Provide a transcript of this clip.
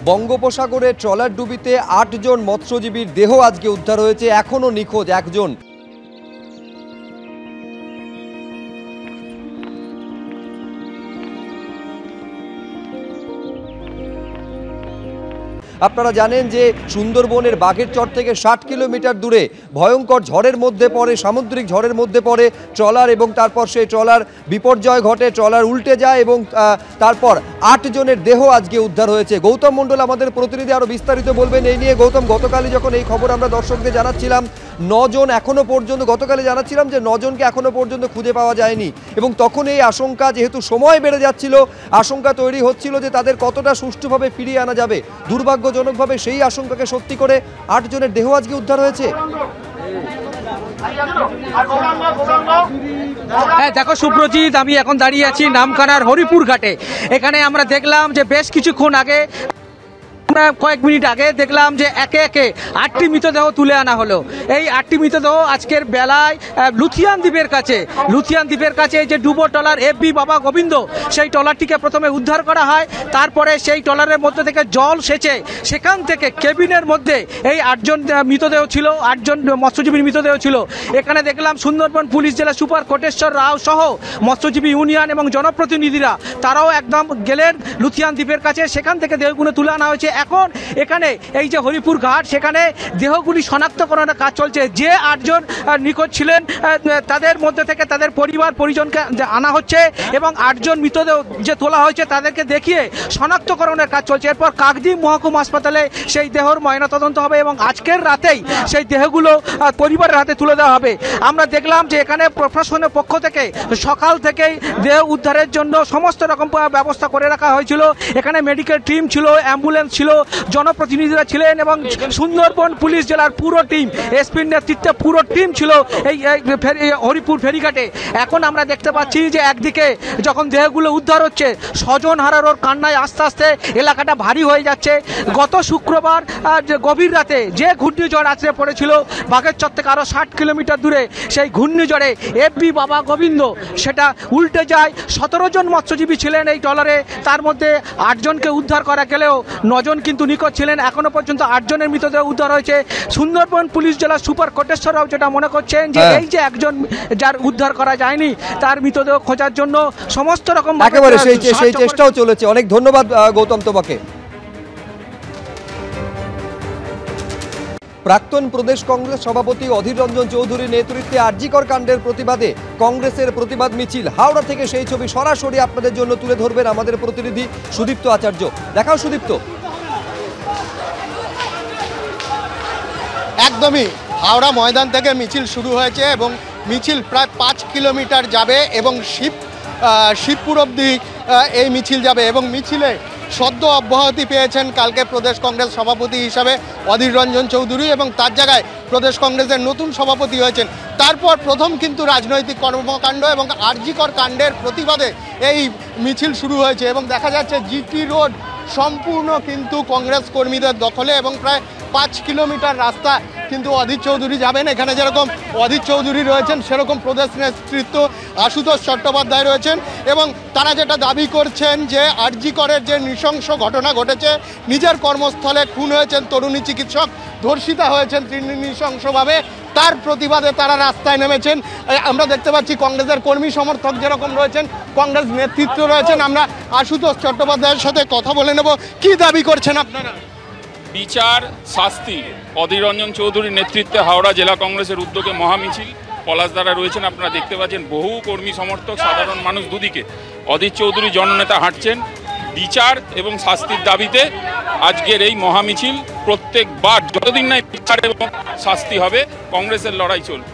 বঙ্গোপসাগরে ট্রলার ডুবিতে ৮ জন মৎস্যজীবীর দেহ আজকে উদ্ধার হয়েছে, এখনো নিখোঁজ একজন। আপনারা জানেন যে সুন্দরবনের বাঘেরচর থেকে ৬০ কিলোমিটার দূরে ভয়ঙ্কর ঝড়ের মধ্যে পড়ে, সামুদ্রিক ঝড়ের মধ্যে পড়ে ট্রলার এবং তারপর সেই ট্রলার বিপর্যয় ঘটে, ট্রলার উল্টে যায় এবং তারপর ৮ জনের দেহ আজকে উদ্ধার হয়েছে। গৌতম মণ্ডল আমাদের প্রতিনিধি আরও বিস্তারিত বলবেন এই নিয়ে। গৌতম, গতকালই যখন এই খবর আমরা দর্শকদের জানাচ্ছিলাম ৯ জন এখনো পর্যন্ত, গতকালই জানাচ্ছিলাম যে ৯ জনকে এখনো পর্যন্ত খুঁজে পাওয়া যায়নি এবং তখন এই আশঙ্কা, যেহেতু সময় বেড়ে যাচ্ছিল, আশঙ্কা তৈরি হচ্ছিল যে তাদের কতটা সুষ্ঠুভাবে ফিরিয়ে আনা যাবে। দুর্ভাগ্যজনকভাবে সেই আশঙ্কাকে সত্যি করে ৮ জনের দেহ আজকে উদ্ধার হয়েছে। হ্যাঁ দেখো সুব্রজিৎ, আমি এখন দাঁড়িয়ে আছি নামখানার হরিপুর ঘাটে। এখানে আমরা দেখলাম যে বেশ কিছুক্ষণ আগে, কয়েক মিনিট আগে দেখলাম যে একে একে ৮টি মৃতদেহ তুলে আনা হলো। এই ৮টি মৃতদেহ আজকের বেলায় লুথিয়ান দ্বীপের কাছে যে ডুবো ট্রলার FB বাবা গোবিন্দ, সেই ট্রলারটিকে প্রথমে উদ্ধার করা হয়। তারপরে সেই ট্রলারের মধ্যে থেকে জল সেচে সেখান থেকে কেবিনের মধ্যে এই ৮ জন মৃতদেহ ছিল, ৮ জন মৎস্যজীবীর মৃতদেহ ছিল। এখানে দেখলাম সুন্দরবন পুলিশ জেলা সুপার কোটেশ্বর রাও সহ মৎস্যজীবী ইউনিয়ন এবং জনপ্রতিনিধিরা তারাও একদম গেলেন লুথিয়ান দ্বীপের কাছে, সেখান থেকে দেহগুলো তুলে আনা হয়েছে। এখন এখানে এই যে হরিপুর ঘাট, সেখানে দেহগুলি শনাক্তকরণের কাজ চলছে। যে ৮ জন নিখোঁজ ছিলেন তাদের মধ্যে থেকে তাদের পরিবার পরিজনকে আনা হচ্ছে এবং ৮ জন মৃতদেহ যে তোলা হয়েছে তাদেরকে দেখিয়ে শনাক্তকরণের কাজ চলছে। এরপর কাকদ্বীপ মহকুমা হাসপাতালে সেই দেহর ময়নাতদন্ত হবে এবং আজকের রাতেই সেই দেহগুলো পরিবারের হাতে তুলে দেওয়া হবে। আমরা দেখলাম যে এখানে প্রশাসনের পক্ষ থেকে সকাল থেকেই দেহ উদ্ধারের জন্য সমস্ত রকম ব্যবস্থা করে রাখা হয়েছিল। এখানে মেডিকেল টিম ছিল, অ্যাম্বুলেন্স ছিল, জনপ্রতিনিধিরা ছিলেন এবং সুন্দরবন পুলিশ জেলার পুরো টিম, এসপির নেতৃত্বে পুরো টিম ছিল এই হরিপুর ফেরিঘাটে। এখন আমরা দেখতে পাচ্ছি যে একদিকে যখন দেহগুলো উদ্ধার হচ্ছে, স্বজন হারানোর কান্নায় আস্তে আস্তে এলাকাটা ভারী হয়ে যাচ্ছে। গত শুক্রবার গভীর রাতে যে ঘূর্ণিঝড় আছড়ে পড়েছিল বাঘেরচর থেকে আরও ৬০ কিলোমিটার দূরে, সেই ঘূর্ণিঝড়ে FB বাবা গোবিন্দ সেটা উল্টে যায়। ১৭ জন মৎস্যজীবী ছিলেন এই ট্রলারে, তার মধ্যে ৮ জনকে উদ্ধার করা গেলেও ৯ জন কিন্তু নিখোঁজ ছিলেন। এখনো পর্যন্ত ৮ জনের মৃতদেহ উদ্ধার হয়েছে। সুন্দরবন পুলিশ জেলা সুপার কোটেশ্বর রাও যেটা মনে করছেন যে এই যে একজন যার উদ্ধার করা যায়নি তার মৃতদেহ খোঁজার জন্য সমস্ত রকম একেবারে সেই চেষ্টাও চলেছে। অনেক ধন্যবাদ গৌতম তোমাকে। প্রাক্তন প্রদেশ কংগ্রেস সভাপতি অধীর রঞ্জন চৌধুরীর নেতৃত্বে আরজিকর কাণ্ডের প্রতিবাদে কংগ্রেসের প্রতিবাদ মিছিল, হাওড়া থেকে সেই ছবি সরাসরি আপনাদের জন্য তুলে ধরবেন আমাদের প্রতিনিধি সুদীপ্ত আচার্য। দেখাও সুদীপ্ত। একদমই হাওড়া ময়দান থেকে মিছিল শুরু হয়েছে এবং মিছিল প্রায় ৫ কিলোমিটার যাবে এবং শিবপুর অবধি এই মিছিল যাবে এবং মিছিলে সদ্য অব্যাহতি পেয়েছেন কালকে প্রদেশ কংগ্রেস সভাপতি হিসাবে অধীর রঞ্জন চৌধুরী এবং তার জায়গায় প্রদেশ কংগ্রেসের নতুন সভাপতি হয়েছেন। তারপর প্রথম কিন্তু রাজনৈতিক কর্মকাণ্ড এবং আরজিকর কাণ্ডের প্রতিবাদে এই মিছিল শুরু হয়েছে এবং দেখা যাচ্ছে GT রোড সম্পূর্ণ কিন্তু কংগ্রেস কর্মীদের দখলে এবং প্রায় ৫ কিলোমিটার রাস্তা কিন্তু অধীর চৌধুরী যাবেন। এখানে যেরকম অধীর চৌধুরী রয়েছেন সেরকম প্রদেশ নেতৃত্ব আশুতোষ চট্টোপাধ্যায় রয়েছেন এবং তারা যেটা দাবি করছেন যে আরজিকরের যে নৃশংস ঘটনা ঘটেছে, নিজের কর্মস্থলে খুন হয়েছেন তরুণী চিকিৎসক, ধর্ষিতা হয়েছেন তিনি নৃশংসভাবে, তার প্রতিবাদে তারা রাস্তায় নেমেছেন। আমরা দেখতে পাচ্ছি কংগ্রেসের কর্মী সমর্থক যেরকম রয়েছেন, কংগ্রেস নেতৃত্ব রয়েছেন। আমরা আশুতোষ চট্টোপাধ্যায়ের সাথে কথা বলে নেব। কি দাবি করছেন আপনারা? বিচার, শাস্তি। অধীর রঞ্জন চৌধুরীর নেতৃত্বে হাওড়া জেলা কংগ্রেসের উদ্যোগে মহামিছিল, পলাশদারা রয়েছেন, আপনারা দেখতে পাচ্ছেন বহু কর্মী সমর্থক, সাধারণ মানুষ দুদিকে। অধীর চৌধুরী জননেতা হাঁটছেন। বিচার এবং শাস্তির দাবিতে আজকের এই মহামিছিল। প্রত্যেকবার যতদিন না বিচার এবং শাস্তি হবে কংগ্রেসের লড়াই চলবে।